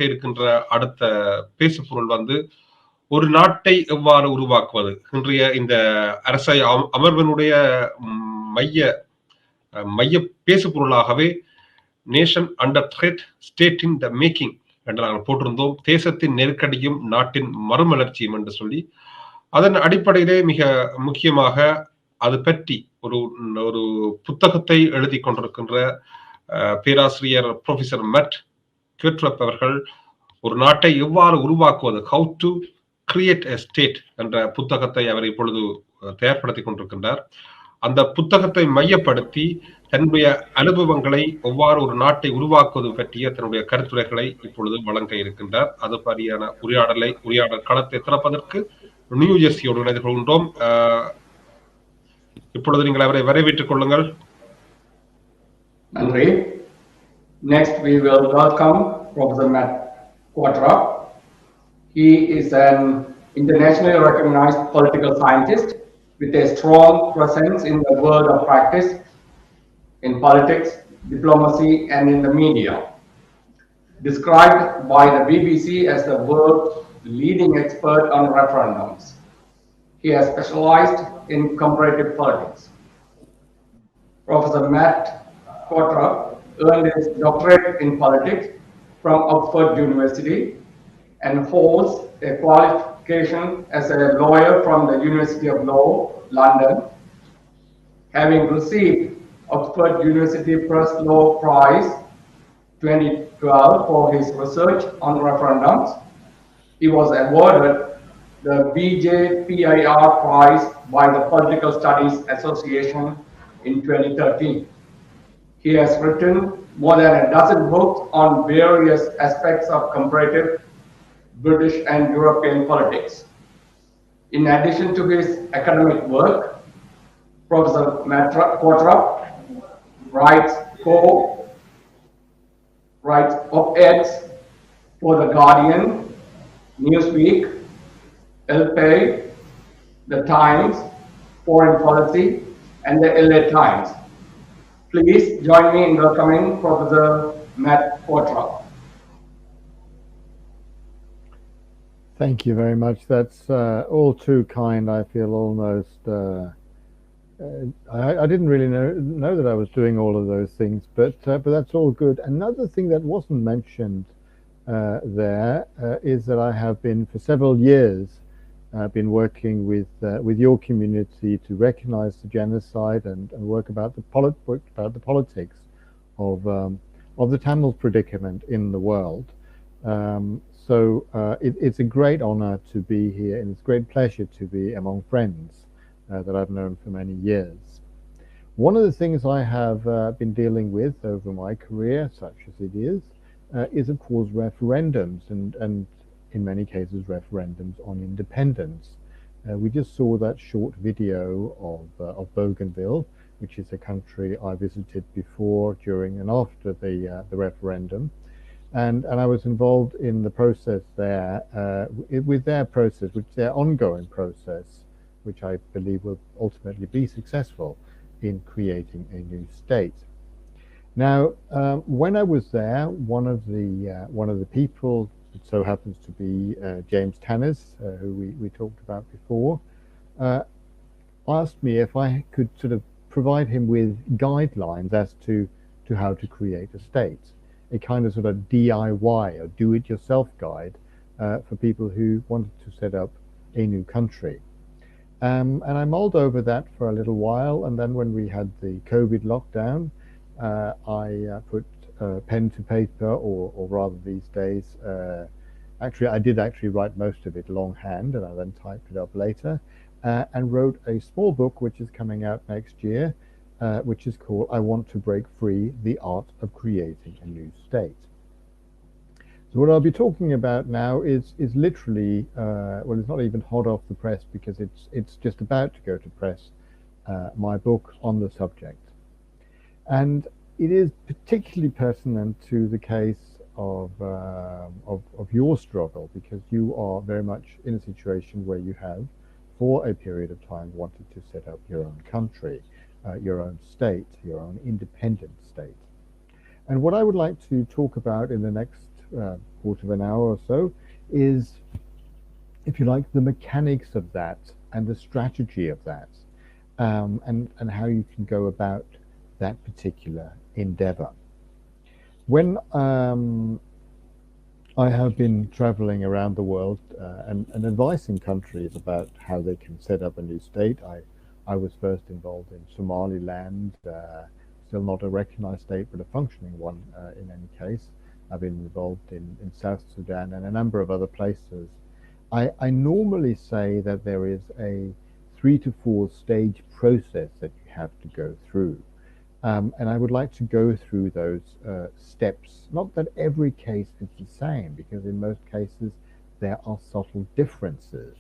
இருக்கின்ற அடுத்த பேசுபொருள் வந்து ஒரு நாட்டை எவ்வாறு உருவாக்குவது. இன்றைய இந்த அரசை அமர்வினுடைய மைய மைய பேசுபொருளாகவே nation under threat, state in the making என்று நாங்கள் போட்டிருந்தோம். தேசத்தின் நெருக்கடியும் நாட்டின் மறுமலர்ச்சியும் என்று சொல்லி, அதன் அடிப்படையிலே மிக முக்கியமாக அது பற்றி ஒரு ஒரு புத்தகத்தை எழுதி கொண்டிருக்கின்ற பேராசிரியர் ப்ரொஃபசர் Qvortrup அவர்கள் ஒரு நாட்டை எவ்வாறு உருவாக்குவது, how to create a state என்ற புத்தகத்தை அவர் இப்பொழுது தயார்படுத்திக் கொண்டிருக்கின்றார். அந்த புத்தகத்தை மையப்படுத்தி தன்னுடைய அனுபவங்களை எவ்வாறு ஒரு நாட்டை உருவாக்குவது பற்றிய தன்னுடைய கருத்துரைகளை இப்பொழுது வழங்க இருக்கின்றார். அது மாதிரியான உரையாடல் களத்தை திறப்பதற்கு நியூ ஜெர்சியோடு இணைந்து கொள்கின்றோம். இப்பொழுது நீங்கள் அவரை வரவேற்றுக் கொள்ளுங்கள். நன்றி. Next we will welcome Professor Qvortrup. He is an internationally recognized political scientist with a strong presence in the world of practice, in politics, diplomacy, and in the media. Described by the BBC as the world's leading expert on referendums, he has specialized in comparative politics. Professor Qvortrup earned his doctorate in politics from Oxford University and holds a qualification as a lawyer from the University of Law, London, having received Oxford University Press Law Prize 2012 for his research on referendums. He was awarded the BJPIR Prize by the Political Studies Association in 2013. He has written more than a dozen books on various aspects of comparative British and European politics. In addition to his academic work, Professor Qvortrup writes op-eds for The Guardian, Newsweek, El País, The Times, Foreign Policy, and the LA Times. Please join me in welcoming Professor Qvortrup. Thank you very much. That's all too kind. I feel almost... I didn't really know that I was doing all of those things, but that's all good. Another thing that wasn't mentioned there is that I have been for several years been working with your community to recognize the genocide and work about the politics of the Tamil predicament in the world. So it's a great honor to be here, and it's a great pleasure to be among friends that I've known for many years. One of the things I have been dealing with over my career, such as it is of course referendums, and in many cases referendums on independence. We just saw that short video of Bougainville, which is a country I visited before, during, and after the referendum. And I was involved in the process there, with their process, their ongoing process, which I believe will ultimately be successful in creating a new state. Now, when I was there, one of the people, it so happens to be James Tannis, who we talked about before, asked me if I could sort of provide him with guidelines as to how to create a state. A kind of sort of DIY or do-it-yourself guide for people who wanted to set up a new country. And I mulled over that for a little while, and then when we had the COVID lockdown, I put pen to paper, or rather these days, actually I did actually write most of it longhand, and I then typed it up later, and wrote a small book which is coming out next year, which is called I Want to Break Free: The Art of Creating a New State. So what I'll be talking about now is literally, well, it's not even hot off the press, because it's just about to go to press, my book on the subject. And it is particularly pertinent to the case of your struggle, because you are very much in a situation where you have, for a period of time, wanted to set up your own country, your own state, your own independent state. And what I would like to talk about in the next quarter of an hour or so, is, if you like, the mechanics of that and the strategy of that, and how you can go about that particular endeavor. When I have been traveling around the world and advising countries about how they can set up a new state. I was first involved in Somaliland, still not a recognized state, but a functioning one in any case. I've been involved in South Sudan and a number of other places. I normally say that there is a 3 to 4 stage process that you have to go through. And I would like to go through those steps. Not that every case is the same, because in most cases there are subtle differences.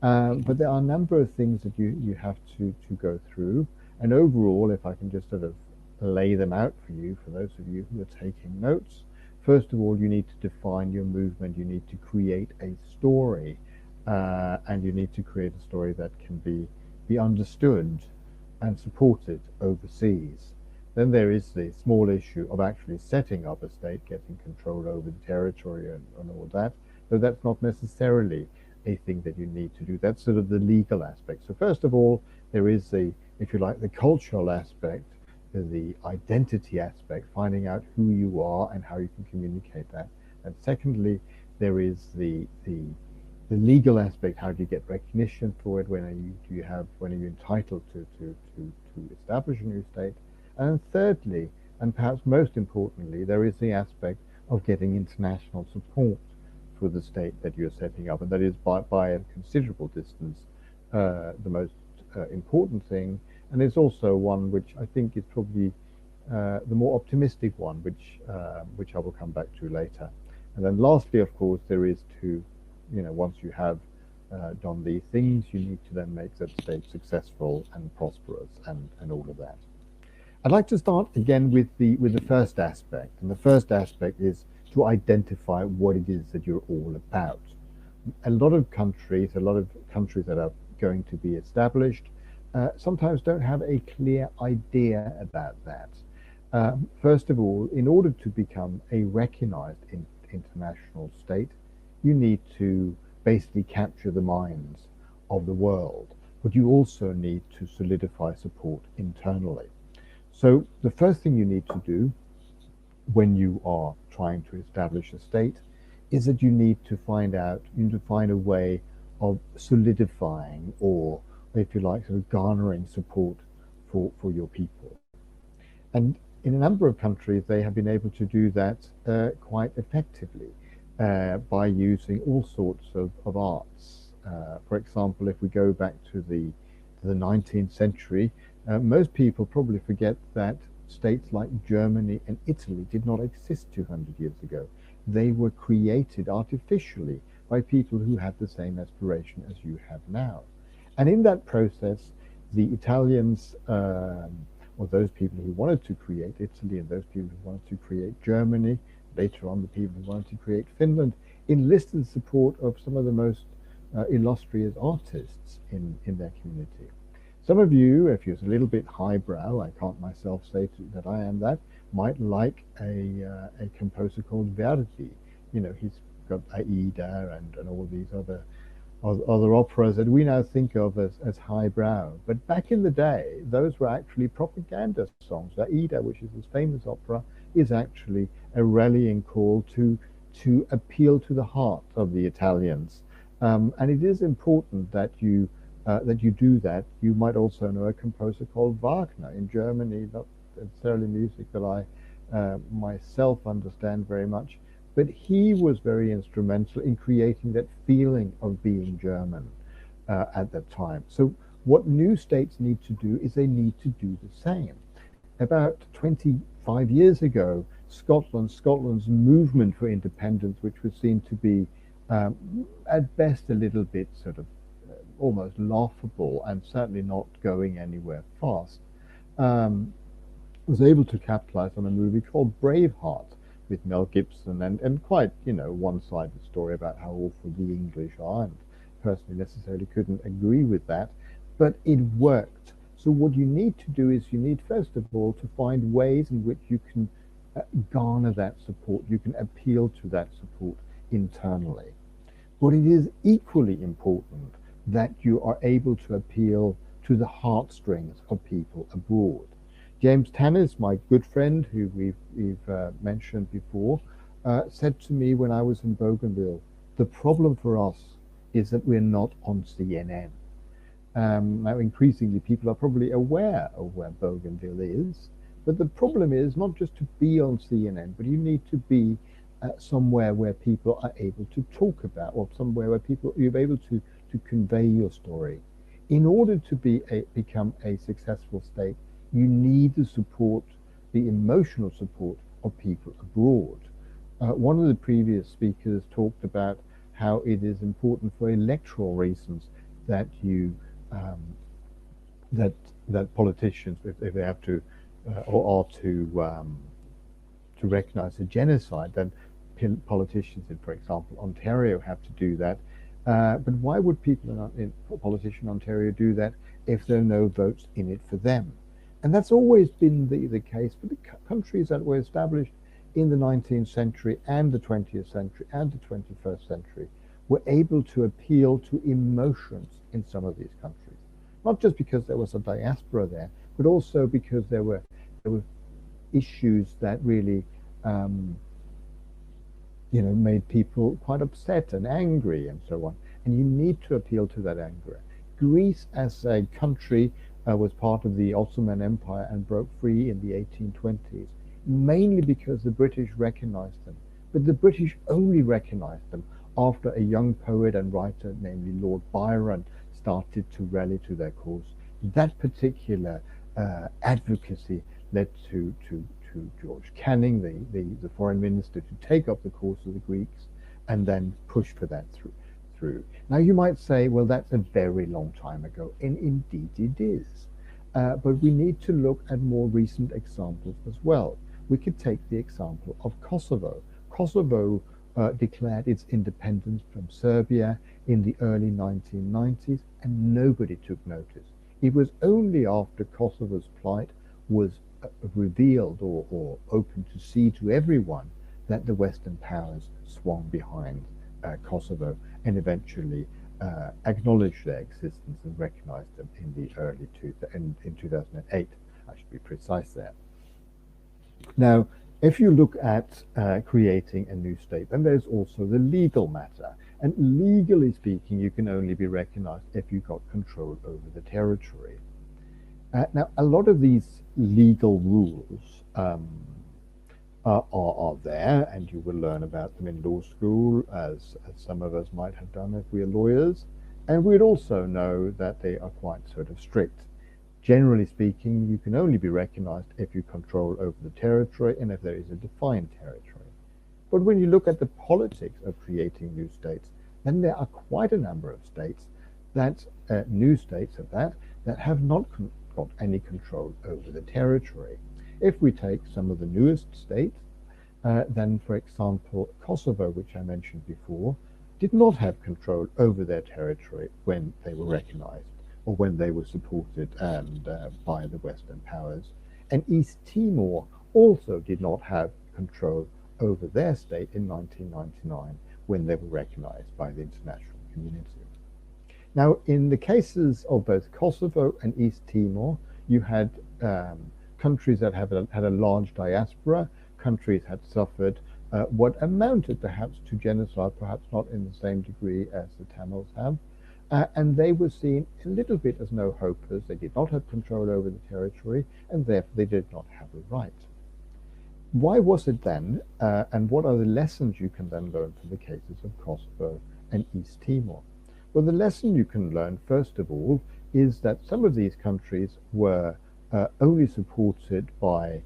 But there are a number of things that you have to go through. And overall, if I can just sort of lay them out for you, for those of you who are taking notes, first of all, you need to define your movement. You need to create a story, and you need to create a story that can be understood and supported overseas. Then there is the small issue of actually setting up a state, getting control over the territory and all that, though that's not necessarily a thing that you need to do. That's sort of the legal aspect. So first of all, there is the, if you like, the cultural aspect, the identity aspect, finding out who you are and how you can communicate that. And secondly, there is the legal aspect. How do you get recognition for it? When are you entitled to establish a new state? And thirdly, and perhaps most importantly, there is the aspect of getting international support for the state that you're setting up, and that is by a considerable distance the most important thing. And it's also one which I think is probably the more optimistic one, which I will come back to later. And then lastly, of course, there is to, once you have done these things, you need to then make that state successful and prosperous and all of that. I'd like to start again with the first aspect, and the first aspect is to identify what it is that you're all about. A lot of countries that are going to be established sometimes don't have a clear idea about that. First of all, in order to become a recognized international state, you need to basically capture the minds of the world, but you also need to solidify support internally. So the first thing you need to do when you are trying to establish a state is that you need to find a way of solidifying, or if you like, sort of garnering support for your people. And in a number of countries, they have been able to do that quite effectively by using all sorts of arts. For example, if we go back to the 19th century, most people probably forget that states like Germany and Italy did not exist 200 years ago. They were created artificially by people who had the same aspiration as you have now. And in that process, the Italians, or those people who wanted to create Italy and those people who wanted to create Germany, later on the people who wanted to create Finland, enlisted the support of some of the most illustrious artists in their community. Some of you, if you're a little bit highbrow, I can't myself say that I am that, might like a composer called Verdi. He's got Aida and all these other operas that we now think of as highbrow. But back in the day, those were actually propaganda songs. Aida, which is this famous opera, is actually a rallying call to appeal to the heart of the Italians. And it is important that you do that. You might also know a composer called Wagner in Germany, not necessarily music that I myself understand very much, but he was very instrumental in creating that feeling of being German at that time. So what new states need to do is they need to do the same. About 25 years ago, Scotland's movement for independence, which was seen to be at best a little bit sort of almost laughable and certainly not going anywhere fast, was able to capitalize on a movie called Braveheart with Mel Gibson, and quite, one-sided story about how awful the English are, and personally necessarily couldn't agree with that, but it worked. So what you need to do is you need, first of all, to find ways in which you can garner that support. You can appeal to that support internally. But it is equally important that you are able to appeal to the heartstrings of people abroad. James Tannis, my good friend, who we've mentioned before, said to me when I was in Bougainville, the problem for us is that we're not on CNN. Now, increasingly, people are probably aware of where Bougainville is, but the problem is not just to be on CNN, but you need to be somewhere where people are able to talk about, or somewhere where you're able to convey your story. In order to become a successful state, you need the support, the emotional support of people abroad. One of the previous speakers talked about how it is important for electoral reasons that you that politicians, if they have to or are to recognize a genocide, then politicians in, for example, Ontario have to do that. But why would people in politician Ontario do that if there are no votes in it for them? And that's always been the case for the countries that were established in the 19th century and the 20th century and the 21st century were able to appeal to emotions in some of these countries. Not just because there was a diaspora there, but also because there were issues that really made people quite upset and angry and so on. And you need to appeal to that anger. Greece as a country was part of the Ottoman Empire and broke free in the 1820s, mainly because the British recognized them. But the British only recognized them after a young poet and writer, namely Lord Byron, started to rally to their cause. That particular advocacy led to George Canning, the foreign minister, to take up the cause of the Greeks and then push for that through. Now you might say, well, that's a very long time ago, and indeed it is. But we need to look at more recent examples as well. We could take the example of Kosovo. Kosovo declared its independence from Serbia in the early 1990s, and nobody took notice. It was only after Kosovo's plight was revealed or open to see to everyone that the Western powers swung behind Kosovo and eventually acknowledged their existence and recognized them in the in 2008. I should be precise there. Now, if you look at creating a new state, then there's also the legal matter. And legally speaking, you can only be recognized if you got control over the territory. Now, a lot of these legal rules are there, and you will learn about them in law school, as some of us might have done if we are lawyers. And we'd also know that they are quite sort of strict. Generally speaking, you can only be recognized if you control over the territory and if there is a defined territory. But when you look at the politics of creating new states, then there are quite a number of states that, new states at that have not got any control over the territory. If we take some of the newest states, then for example, Kosovo, which I mentioned before, did not have control over their territory when they were recognized or when they were supported by the Western powers. And East Timor also did not have control over their state in 1999 when they were recognized by the international community. Now, in the cases of both Kosovo and East Timor, you had countries that had a large diaspora, countries had suffered what amounted perhaps to genocide, perhaps not in the same degree as the Tamils have, and they were seen a little bit as no hopers. They did not have control over the territory, and therefore they did not have a right. Why was it then, and what are the lessons you can then learn from the cases of Kosovo and East Timor? Well, the lesson you can learn, first of all, is that some of these countries were only supported by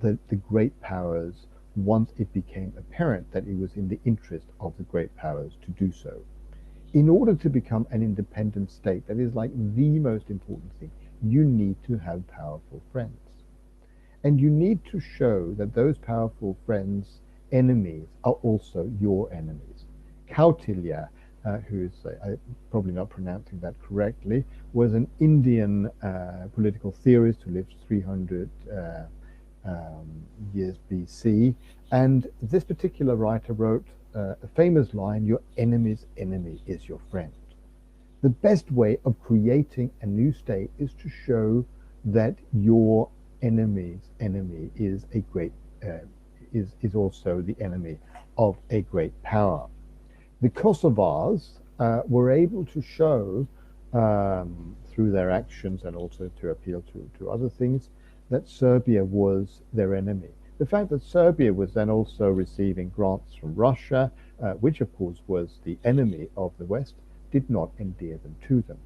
the great powers once it became apparent that it was in the interest of the great powers to do so. In order to become an independent state, that is like the most important thing, you need to have powerful friends. And you need to show that those powerful friends' enemies are also your enemies. Kautilya, who's probably not pronouncing that correctly, was an Indian political theorist who lived 300 years BC. And this particular writer wrote a famous line, "Your enemy's enemy is your friend." The best way of creating a new state is to show that your enemy's enemy is a great is also the enemy of a great power. The Kosovars were able to show through their actions and also to appeal to other things that Serbia was their enemy. The fact that Serbia was then also receiving grants from Russia, which of course was the enemy of the West, did not endear them to them.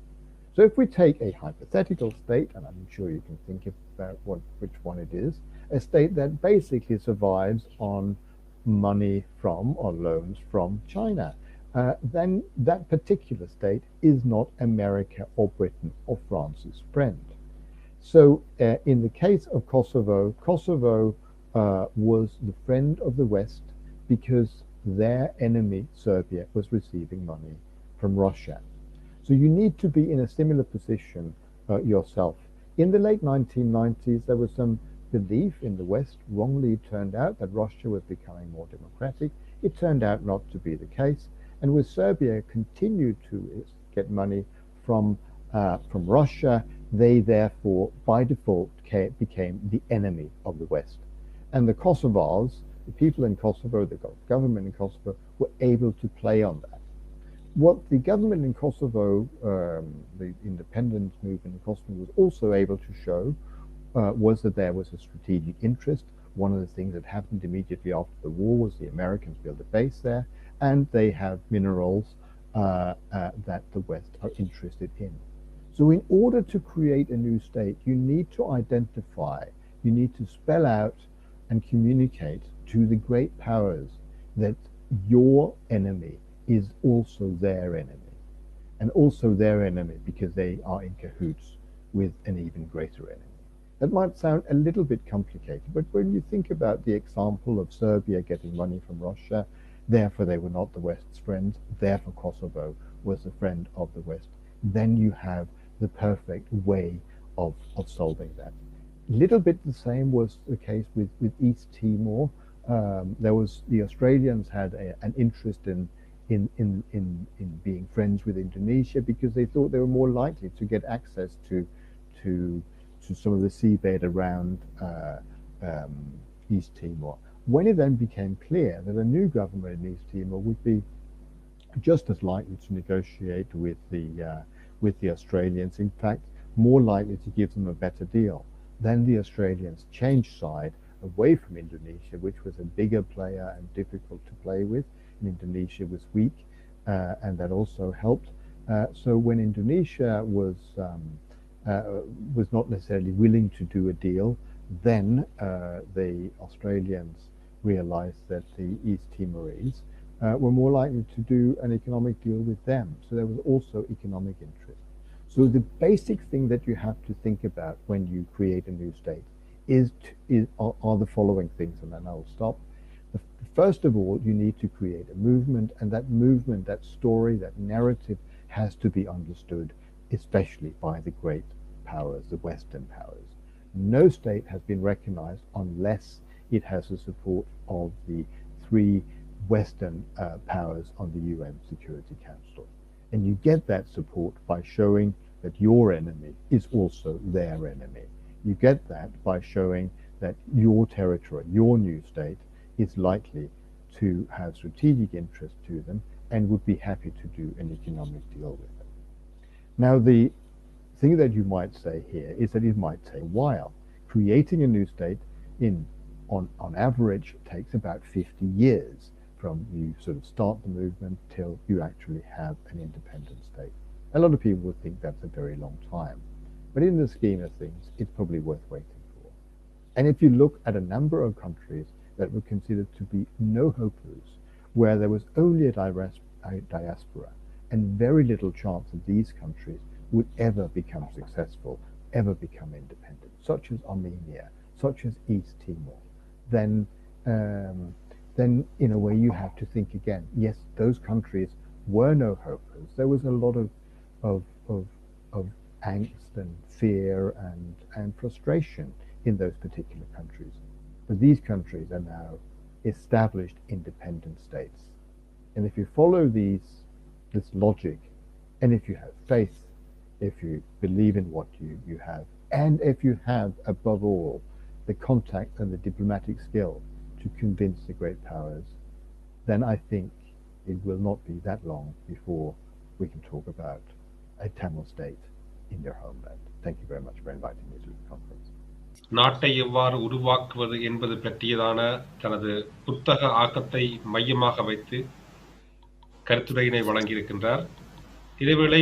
So if we take a hypothetical state, and I'm sure you can think about which one it is, a state that basically survives on money from or loans from China, then that particular state is not America or Britain or France's friend. So in the case of Kosovo, Kosovo was the friend of the West because their enemy, Serbia, was receiving money from Russia. So you need to be in a similar position yourself. In the late 1990s, there was some belief in the West, wrongly turned out, that Russia was becoming more democratic. It turned out not to be the case. And with Serbia continued to get money from Russia, they therefore, by default, became the enemy of the West. And the Kosovars, the people in Kosovo, the government in Kosovo, were able to play on that. What the government in Kosovo, the independence movement in Kosovo, was also able to show was that there was a strategic interest. One of the things that happened immediately after the war was the Americans built a base there, and they have minerals that the West are interested in. So in order to create a new state, you need to identify, you need to spell out and communicate to the great powers that your enemy is also their enemy, and also their enemy because they are in cahoots with an even greater enemy. That might sound a little bit complicated, but when you think about the example of Serbia getting money from Russia, therefore they were not the West's friends, therefore Kosovo was the friend of the West, then you have the perfect way of solving that. Little bit the same was the case with East Timor. The Australians had an interest in being friends with Indonesia because they thought they were more likely to get access to some of the seabed around East Timor. When it then became clear that a new government in East Timor would be just as likely to negotiate with the Australians, in fact, more likely to give them a better deal, then the Australians changed side away from Indonesia, which was a bigger player and difficult to play with. And Indonesia was weak, and that also helped. So when Indonesia was not necessarily willing to do a deal, then the Australians realized that the East Timorese were more likely to do an economic deal with them. So there was also economic interest. So the basic thing that you have to think about when you create a new state are the following things, and then I'll stop. First of all, you need to create a movement, and that movement, that story, that narrative has to be understood, especially by the great powers, the Western powers. No state has been recognized unless it has the support of the three Western powers on the UN Security Council. And you get that support by showing that your enemy is also their enemy. You get that by showing that your territory, your new state, is likely to have strategic interest to them and would be happy to do an economic deal with them. Now, the thing that you might say here is that it might take a while. Creating a new state on average takes about 50 years from you sort of start the movement till you actually have an independent state. A lot of people would think that's a very long time, but in the scheme of things, it's probably worth waiting for. And if you look at a number of countries that were considered to be no-hopers, where there was only a diaspora and very little chance that these countries would ever become successful, ever become independent, such as Armenia, such as East Timor, then in a way you have to think again. Yes, those countries were no-hopers. There was a lot of angst and fear and frustration in those particular countries. But these countries are now established independent states. And if you follow this logic, and if you have faith, if you believe in what you have, and if you have, above all, the contact and the diplomatic skill to convince the great powers, then I think it will not be that long before we can talk about a Tamil state in their homeland. Thank you very much for inviting me to the conference. நாட்டை எவ்வாறு உருவாக்குவது என்பது பற்றியதான தனது புத்தக ஆக்கத்தை மையமாக வைத்து கருத்துரையினை வழங்கியிருக்கின்றார். இதேவேளை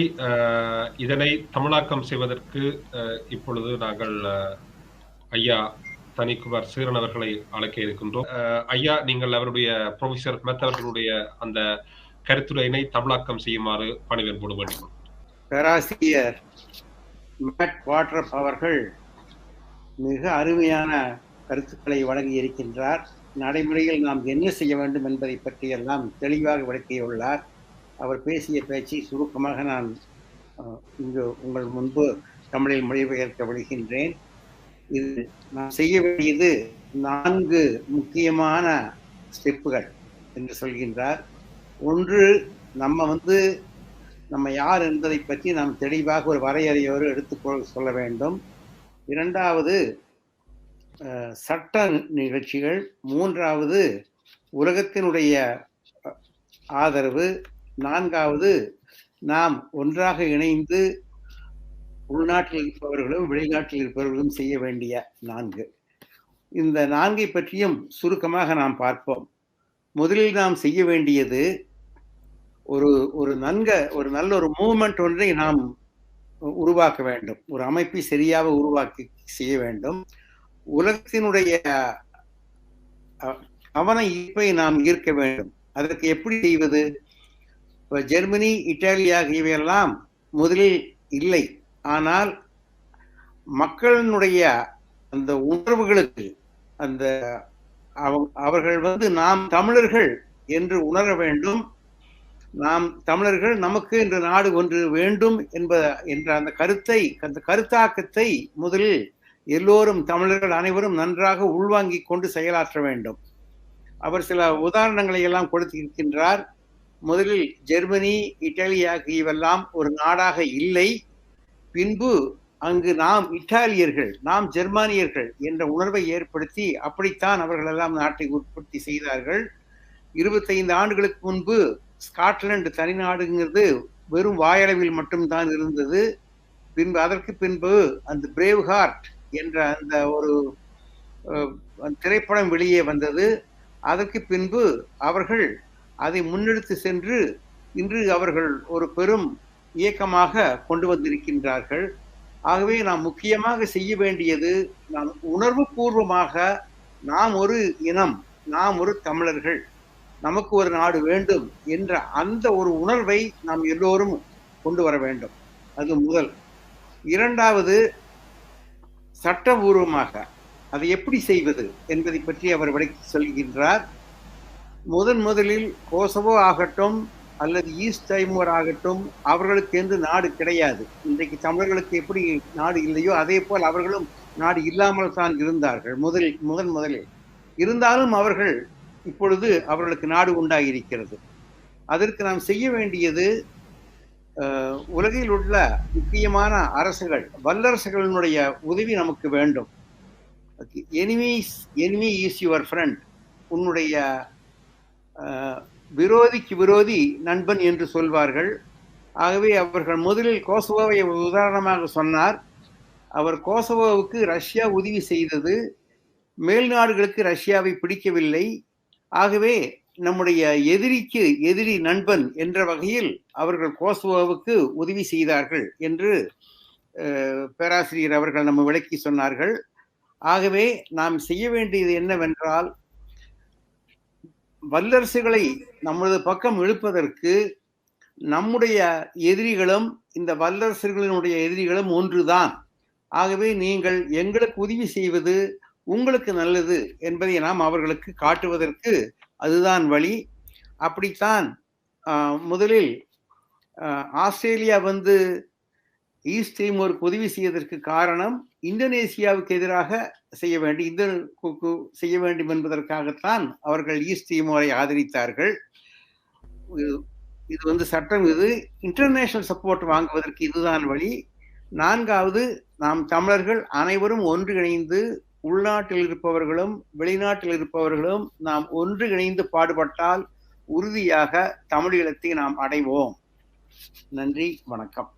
இதனை தமிழாக்கம் செய்வதற்கு இப்பொழுது நாங்கள் ஐயா தனிக்குமார் சீரன் அவர்களை அழைக்க இருக்கின்றோம். ஐயா, நீங்கள் அவருடைய ப்ரொஃபசர் மற்றவர்களுடைய அந்த கருத்துரையினை தமிழாக்கம் செய்யுமாறு பணிவேற்போடு வேண்டும். பேராசிரியர் குவார்ட்ரப் அவர்கள் மிக அருமையான கருத்துக்களை வழங்கி இருக்கின்றார். நடைமுறையில் நாம் என்ன செய்ய வேண்டும் என்பதை பற்றியெல்லாம் தெளிவாக விளக்கியுள்ளார். அவர் பேசிய பேச்சை சுருக்கமாக நான் இங்கு உங்கள் முன்பு தமிழில் மொழிபெயர்க்க விடுகின்றேன். இது நாம் செய்ய வேண்டியது 4 முக்கியமான ஸ்டெப்புகள் என்று சொல்கின்றார். ஒன்று, நம்ம யார் என்பதை பற்றி நாம் தெளிவாக ஒரு வரையறையோடு எடுத்து சொல்ல வேண்டும். இரண்டாவது, சட்ட நிகழ்ச்சிகள். மூன்றாவது, உலகத்தினுடைய ஆதரவு. நான்காவது, நாம் ஒன்றாக இணைந்து உள்நாட்டில் இருப்பவர்களும் வெளிநாட்டில் இருப்பவர்களும் செய்ய வேண்டிய 4. இந்த 4ஐ பற்றியும் சுருக்கமாக நாம் பார்ப்போம். முதலில் நாம் செய்ய வேண்டியது ஒரு நல்ல ஒரு மூவ்மெண்ட் ஒன்றை நாம் உருவாக்க வேண்டும். ஒரு அமைப்பை சரியாக உருவாக்கி செய்ய வேண்டும். உலகத்தினுடைய கவன ஈர்ப்பை நாம் ஈர்க்க வேண்டும். அதற்கு எப்படி செய்வது? ஜெர்மனி, இத்தாலி ஆகியவையெல்லாம் முதலில் இல்லை. ஆனால் மக்களினுடைய அந்த உணர்வுகளுக்கு அவர்கள் நாம் தமிழர்கள் என்று உணர வேண்டும். நாம் தமிழர்கள், நமக்கு இந்த நாடு ஒன்று வேண்டும் என்ற அந்த கருத்தாக்கத்தை முதலில் எல்லோரும், தமிழர்கள் அனைவரும் நன்றாக உள்வாங்கிக் கொண்டு செயலாற்ற வேண்டும். அவர் சில உதாரணங்களை எல்லாம் கொடுத்திருக்கின்றார். முதலில் ஜெர்மனி, இத்தாலி ஆகியவெல்லாம் ஒரு நாடாக இல்லை. பின்பு அங்கு நாம் இத்தாலியர்கள், நாம் ஜெர்மானியர்கள் என்ற உணர்வை ஏற்படுத்தி அப்படித்தான் அவர்கள் எல்லாம் நாட்டை உற்பத்தி செய்தார்கள். 25 ஆண்டுகளுக்கு முன்பு ஸ்காட்லாந்து தனிநாடுங்கிறது வெறும் வாயளவில் மட்டும்தான் இருந்தது. அதற்கு பின்பு அந்த பிரேவ் ஹார்ட் என்ற அந்த ஒரு திரைப்படம் வெளியே வந்தது. அதற்கு பின்பு அவர்கள் அதை முன்னெடுத்து சென்று இன்று அவர்கள் ஒரு பெரும் இயக்கமாக கொண்டு வந்திருக்கின்றார்கள். ஆகவே நாம் முக்கியமாக செய்ய வேண்டியது, நாம் உணர்வு பூர்வமாக நாம் ஒரு இனம், நாம் ஒரு தமிழர்கள், நமக்கு ஒரு நாடு வேண்டும் என்ற அந்த ஒரு உணர்வை நாம் எல்லோரும் கொண்டு வர வேண்டும். அது முதல். இரண்டாவது, சட்டபூர்வமாக அதை எப்படி செய்வது என்பதை பற்றி அவர் விளக்கி சொல்கின்றார். முதலில் கோசவோ ஆகட்டும் அல்லது ஈஸ்ட் டைமோர் ஆகட்டும், அவர்களுக்கு என்று நாடு கிடையாது. இன்றைக்கு தமிழர்களுக்கு எப்படி நாடு இல்லையோ அதே போல் அவர்களும் நாடு இல்லாமல் தான் இருந்தார்கள் முதலில். இருந்தாலும் அவர்கள் இப்பொழுது அவர்களுக்கு நாடு உண்டாகியிருக்கிறது. அதற்கு நாம் செய்ய வேண்டியது, உலகில் உள்ள முக்கியமான அரசுகள், வல்லரசுகளினுடைய உதவி நமக்கு வேண்டும். Enemy is your friend. உன்னுடைய விரோதிக்கு விரோதி நண்பன் என்று சொல்வார்கள். ஆகவே அவர்கள் முதலில் கோசவோவை உதாரணமாக சொன்னார். அவர் கோசவோவுக்கு ரஷ்யா உதவி செய்தது. மேல் நாடுகளுக்கு ரஷ்யாவை பிடிக்கவில்லை. ஆகவே நம்முடைய எதிரிக்கு எதிரி நண்பன் என்ற வகையில் அவர்கள் கோசவோவுக்கு உதவி செய்தார்கள் என்று பேராசிரியர் அவர்கள் நம்ம விளக்கி சொன்னார்கள். ஆகவே நாம் செய்ய வேண்டியது என்னவென்றால், வல்லரசுகளை நமது பக்கம் இழுப்பதற்கு நம்முடைய எதிரிகளும் இந்த வல்லரசுகளினுடைய எதிரிகளும் ஒன்றுதான். ஆகவே நீங்கள் எங்களுக்கு உதவி செய்வது உங்களுக்கு நல்லது என்பதை நாம் அவர்களுக்கு காட்டுவதற்கு அதுதான் வழி. அப்படித்தான் முதலில் ஆஸ்திரேலியா ஈஸ்ட் திமோருக்கு உதவி செய்வதற்கு காரணம் இந்தோனேசியாவுக்கு எதிராக செய்ய வேண்டும் என்பதற்காகத்தான் அவர்கள் ஈஸ்ட் திமோரை ஆதரித்தார்கள். இது சட்டம், இது இன்டர்நேஷனல் சப்போர்ட் வாங்குவதற்கு இதுதான் வழி. 4வது, நாம் தமிழர்கள் அனைவரும் ஒன்றிணைந்து, உள்நாட்டில் இருப்பவர்களும் வெளிநாட்டில் இருப்பவர்களும் நாம் ஒன்றிணைந்து பாடுபட்டால் உறுதியாக தமிழீழத்தை நாம் அடைவோம். நன்றி, வணக்கம்.